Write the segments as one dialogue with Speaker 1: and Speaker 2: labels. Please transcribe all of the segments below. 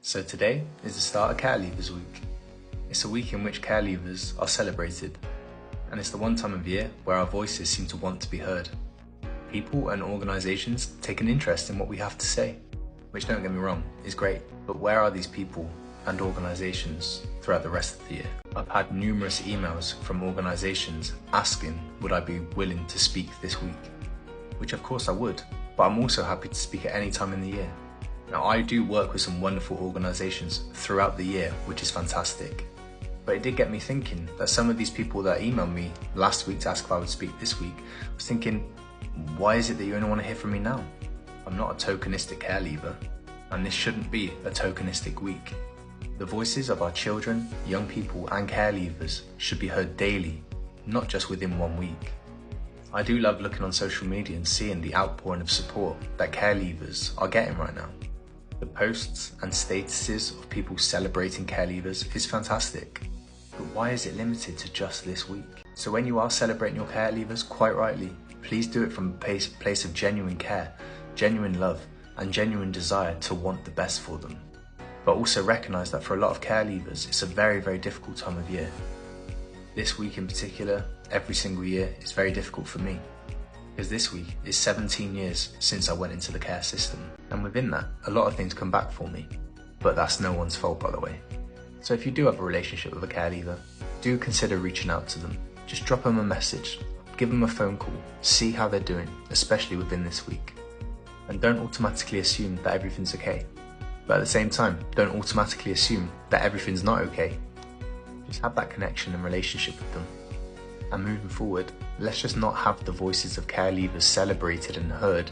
Speaker 1: So today is the start of Care Leavers Week. It's a week in which care leavers are celebrated, and it's the one time of year where our voices seem to want to be heard. People and organisations take an interest in what we have to say, which, don't get me wrong, is great, but where are these people and organisations throughout the rest of the year? I've had numerous emails from organisations asking would I be willing to speak this week, which of course I would, but I'm also happy to speak at any time in the year. Now, I do work with some wonderful organisations throughout the year, which is fantastic. But it did get me thinking that some of these people that emailed me last week to ask if I would speak this week, I was thinking, why is it that you only want to hear from me now? I'm not a tokenistic care leaver, and this shouldn't be a tokenistic week. The voices of our children, young people and care leavers should be heard daily, not just within 1 week. I do love looking on social media and seeing the outpouring of support that care leavers are getting right now. The posts and statuses of people celebrating care leavers is fantastic, but why is it limited to just this week? So when you are celebrating your care leavers, quite rightly, please do it from a place of genuine care, genuine love and genuine desire to want the best for them. But also recognise that for a lot of care leavers, it's a very, very difficult time of year. This week in particular, every single year, is very difficult for me, because this week is 17 years since I went into the care system. And within that, a lot of things come back for me, but that's no one's fault, by the way. So if you do have a relationship with a care leaver, do consider reaching out to them. Just drop them a message, give them a phone call, see how they're doing, especially within this week. And don't automatically assume that everything's okay. But at the same time, don't automatically assume that everything's not okay. Just have that connection and relationship with them. And moving forward, let's just not have the voices of care leavers celebrated and heard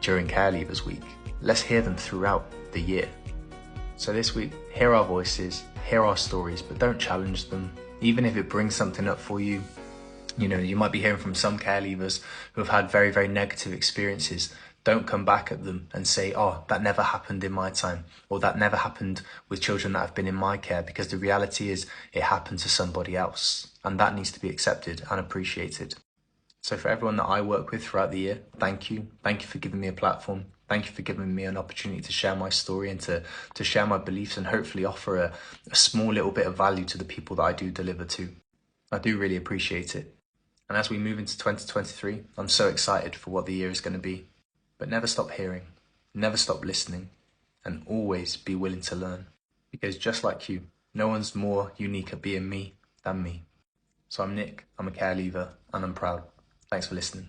Speaker 1: during Care Leavers Week. Let's hear them throughout the year. So this week, hear our voices, hear our stories, but don't challenge them. Even if it brings something up for you, you might be hearing from some care leavers who have had very, very negative experiences. Don't come back at them and say, oh, that never happened in my time, or that never happened with children that have been in my care, because the reality is it happened to somebody else, and that needs to be accepted and appreciated. So for everyone that I work with throughout the year, thank you. Thank you for giving me a platform. Thank you for giving me an opportunity to share my story and to share my beliefs and hopefully offer a small little bit of value to the people that I do deliver to. I do really appreciate it. And as we move into 2023, I'm so excited for what the year is going to be. But never stop hearing, never stop listening, and always be willing to learn. Because just like you, no one's more unique at being me than me. So I'm Nick, I'm a care leaver, and I'm proud. Thanks for listening.